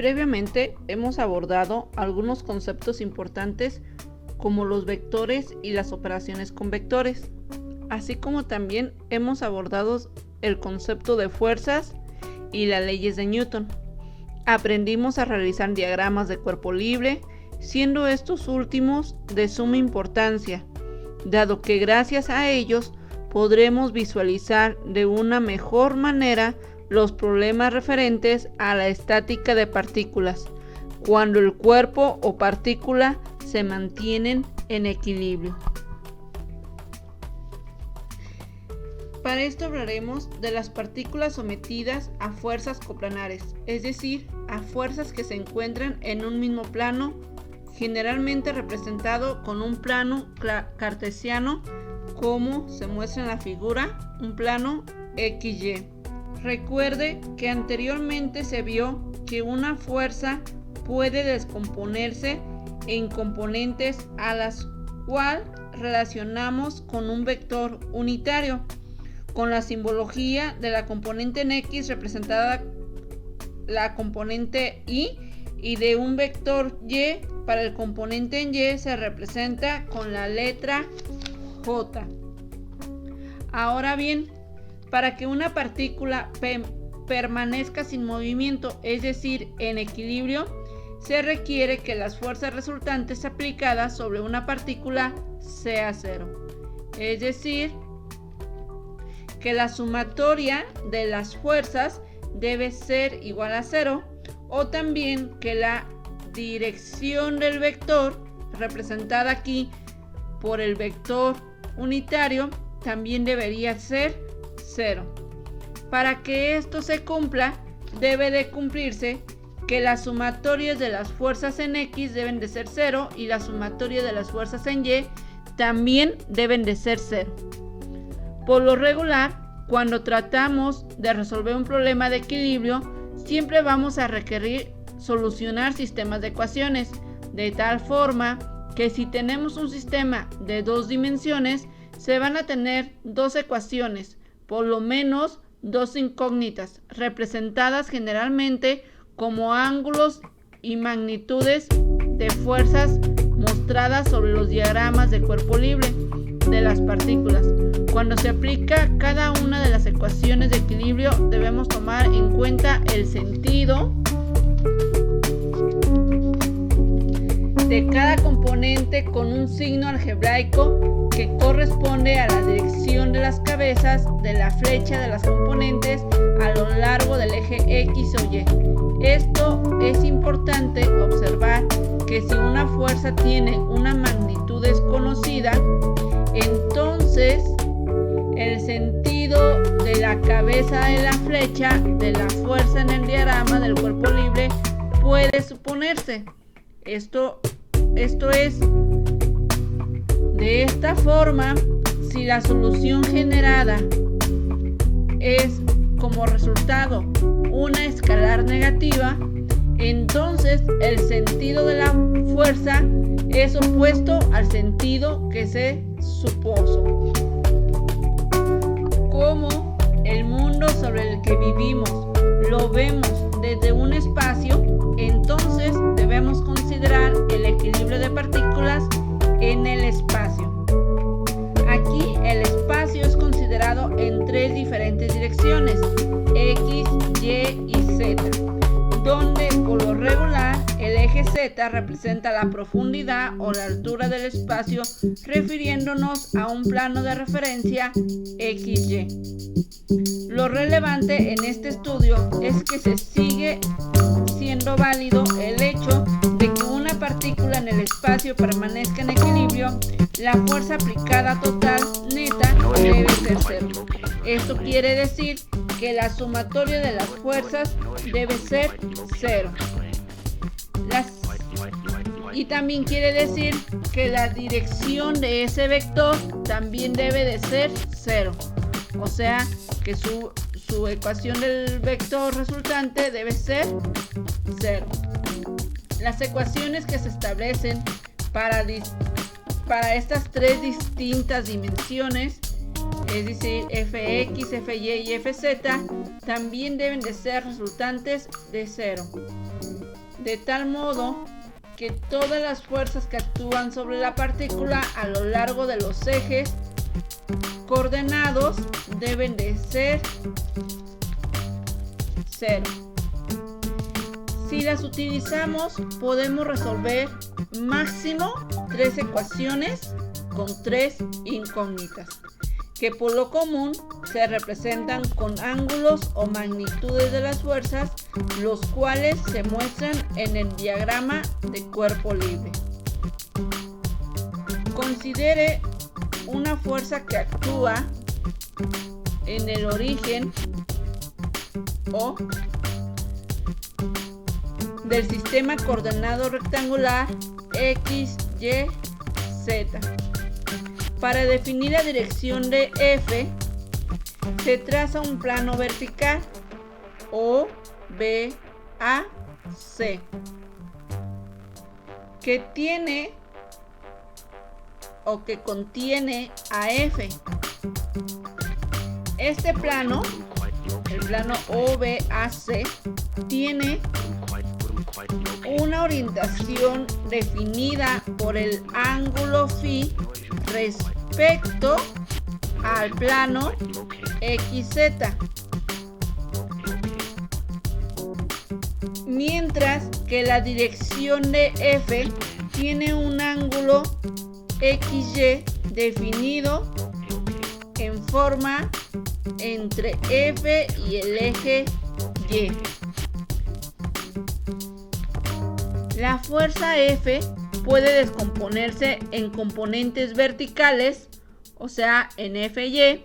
Previamente hemos abordado algunos conceptos importantes como los vectores y las operaciones con vectores, así como también hemos abordado el concepto de fuerzas y las leyes de Newton. Aprendimos a realizar diagramas de cuerpo libre, siendo estos últimos de suma importancia, dado que gracias a ellos podremos visualizar de una mejor manera los problemas referentes a la estática de partículas, cuando el cuerpo o partícula se mantienen en equilibrio. Para esto hablaremos de las partículas sometidas a fuerzas coplanares, es decir, a fuerzas que se encuentran en un mismo plano, generalmente representado con un plano cartesiano, como se muestra en la figura, un plano XY. Recuerde que anteriormente se vio que una fuerza puede descomponerse en componentes a las cuales relacionamos con un vector unitario, con la simbología de la componente en X representada la componente y de un vector Y para el componente en Y se representa con la letra J. Ahora bien, para que una partícula permanezca sin movimiento, es decir, en equilibrio, se requiere que las fuerzas resultantes aplicadas sobre una partícula sea cero. Es decir, que la sumatoria de las fuerzas debe ser igual a cero, o también que la dirección del vector, representada aquí por el vector unitario, también debería ser cero. Para que esto se cumpla, debe de cumplirse que las sumatorias de las fuerzas en X deben de ser cero y la sumatoria de las fuerzas en Y también deben de ser cero. Por lo regular, cuando tratamos de resolver un problema de equilibrio, siempre vamos a requerir solucionar sistemas de ecuaciones, de tal forma que si tenemos un sistema de dos dimensiones, se van a tener dos ecuaciones, por lo menos dos incógnitas, representadas generalmente como ángulos y magnitudes de fuerzas mostradas sobre los diagramas de cuerpo libre de las partículas. Cuando se aplica cada una de las ecuaciones de equilibrio, debemos tomar en cuenta el sentido de cada componente con un signo algebraico que corresponde a la dirección de las cabezas de la flecha de las componentes a lo largo del eje X o Y. Esto es importante observar que si una fuerza tiene una magnitud desconocida, entonces el sentido de la cabeza de la flecha de la fuerza en el diagrama del cuerpo libre puede suponerse. Esto es, de esta forma, si la solución generada es como resultado una escalar negativa, entonces el sentido de la fuerza es opuesto al sentido que se supuso. Como el mundo sobre el que vivimos lo vemos desde un espacio, entonces debemos considerar el equilibrio de partículas en el espacio. Aquí el espacio es considerado en tres diferentes direcciones, X, Y y Z, donde por lo regular el eje Z representa la profundidad o la altura del espacio, refiriéndonos a un plano de referencia XY. Lo relevante en este estudio es que se sigue siendo válido el hecho de que una partícula en el espacio permanezca en equilibrio, la fuerza aplicada total neta debe ser cero. Esto quiere decir que la sumatoria de las fuerzas debe ser cero. Y también quiere decir que la dirección de ese vector también debe de ser cero. O sea que su ecuación del vector resultante debe ser cero. Las ecuaciones que se establecen para estas tres distintas dimensiones, es decir, fx, fy y fz, también deben de ser resultantes de cero. de tal modo que todas las fuerzas que actúan sobre la partícula a lo largo de los ejes coordenados deben de ser 0. Si las utilizamos, podemos resolver máximo 3 ecuaciones con 3 incógnitas, que por lo común se representan con ángulos o magnitudes de las fuerzas, los cuales se muestran en el diagrama de cuerpo libre. Considere una fuerza que actúa en el origen O del sistema coordenado rectangular X, Y, Z. Para definir la dirección de F, se traza un plano vertical O, B, A, C, que tiene o que contiene a F. Este plano, el plano OBAC, tiene una orientación definida por el ángulo phi respecto al plano XZ, mientras que la dirección de F tiene un ángulo XY definido en forma entre F y el eje Y. La fuerza F puede descomponerse en componentes verticales, o sea, en FY,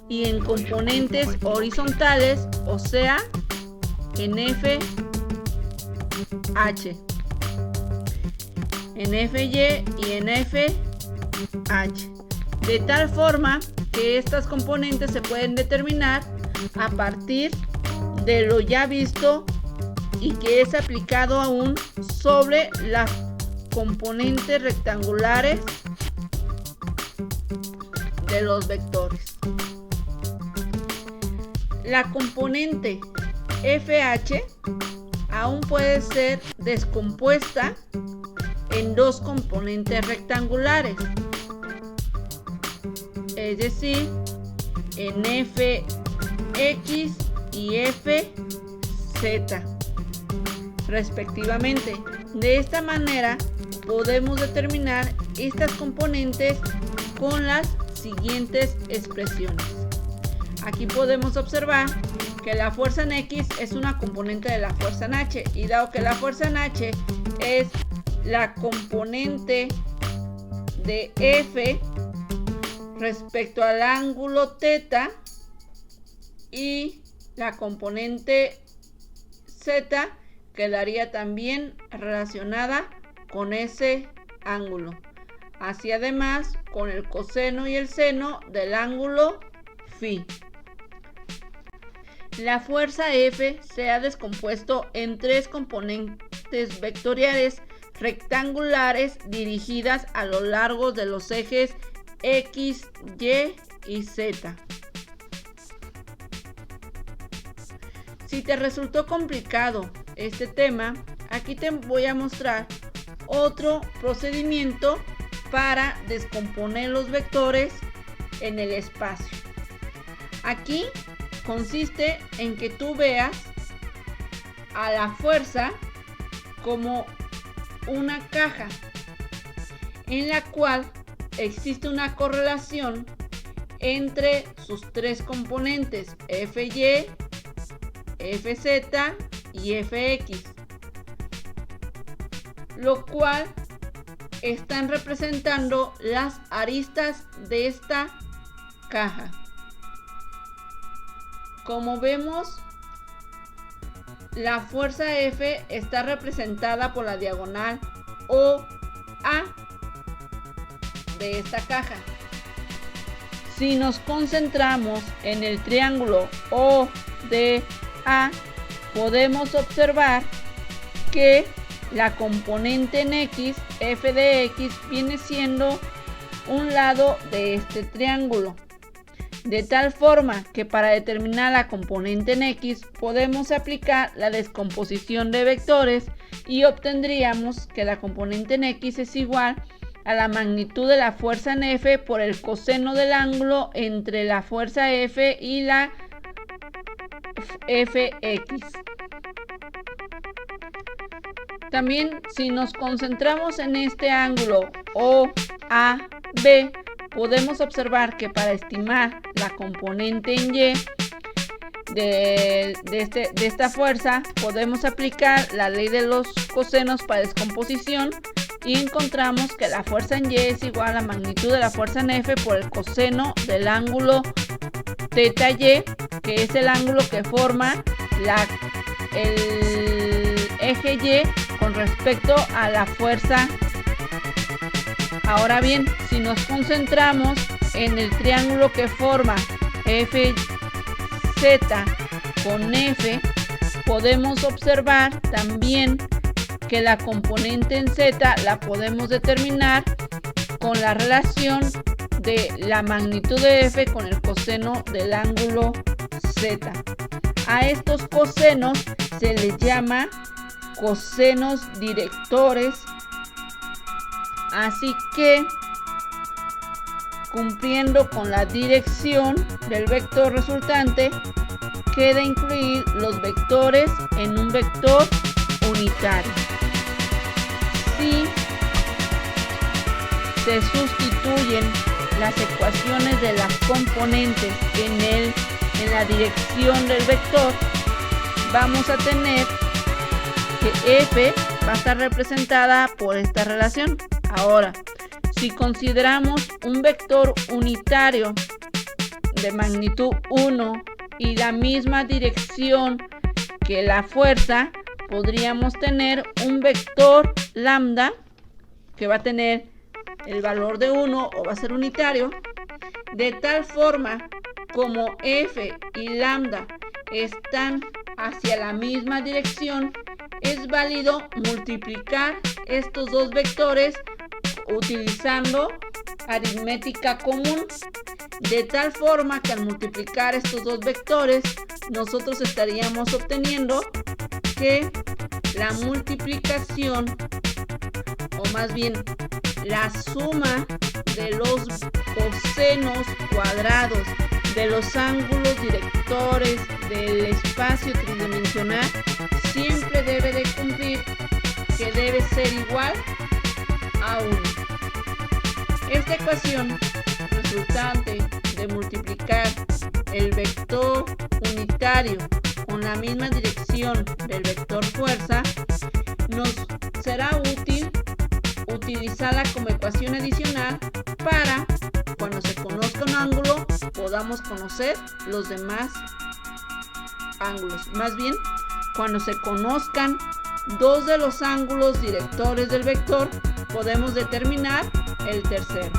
y en componentes horizontales, o sea, en FH. En FY y en FH. De tal forma que estas componentes se pueden determinar a partir de lo ya visto y que es aplicado aún sobre las componentes rectangulares de los vectores. La componente FH aún puede ser descompuesta en dos componentes rectangulares, es decir, en FX y FZ, respectivamente. De esta manera podemos determinar estas componentes con las siguientes expresiones. Aquí podemos observar que la fuerza en X es una componente de la fuerza en H, y dado que la fuerza en H es la componente de F respecto al ángulo θ, y la componente Z quedaría también relacionada con ese ángulo, así además con el coseno y el seno del ángulo phi. La fuerza F se ha descompuesto en tres componentes vectoriales rectangulares dirigidas a lo largo de los ejes X, Y y Z. Si te resultó complicado este tema, aquí te voy a mostrar otro procedimiento para descomponer los vectores en el espacio. Aquí consiste en que tú veas a la fuerza como una caja en la cual existe una correlación entre sus tres componentes FY, FZ y FX, lo cual están representando las aristas de esta caja. Como vemos, la fuerza F está representada por la diagonal OA de esta caja. Si nos concentramos en el triángulo ODA, podemos observar que la componente en X, F de X, viene siendo un lado de este triángulo. De tal forma que para determinar la componente en X podemos aplicar la descomposición de vectores y obtendríamos que la componente en X es igual a la magnitud de la fuerza en F por el coseno del ángulo entre la fuerza F y la Fx. También, si nos concentramos en este ángulo OAB, podemos observar que para estimar la componente en Y de esta fuerza, podemos aplicar la ley de los cosenos para descomposición y encontramos que la fuerza en Y es igual a la magnitud de la fuerza en F por el coseno del ángulo θY, que es el ángulo que forma el eje Y con respecto a la fuerza. Ahora bien, si nos concentramos en el triángulo que forma FZ con F, podemos observar también que la componente en Z la podemos determinar con la relación de la magnitud de F con el coseno del ángulo Z. A estos cosenos se les llama cosenos directores, así que cumpliendo con la dirección del vector resultante, queda incluir los vectores en un vector unitario. Si se sustituyen las ecuaciones de las componentes en la dirección del vector, vamos a tener que F va a estar representada por esta relación. Ahora, si consideramos un vector unitario de magnitud 1 y la misma dirección que la fuerza, podríamos tener un vector lambda que va a tener el valor de 1 o va a ser unitario, de tal forma como F y lambda están hacia la misma dirección, es válido multiplicar estos dos vectores utilizando aritmética común, de tal forma que al multiplicar estos dos vectores nosotros estaríamos obteniendo que la multiplicación, o más bien la suma de los cosenos cuadrados de los ángulos directores del espacio tridimensional siempre debe de cumplir que debe ser igual a 1. Esta ecuación resultante de multiplicar el vector unitario con la misma dirección del vector fuerza nos será útil utilizarla como ecuación adicional para cuando se conozca un ángulo podamos conocer los demás ángulos. Más bien, cuando se conozcan dos de los ángulos directores del vector, podemos determinar el tercero.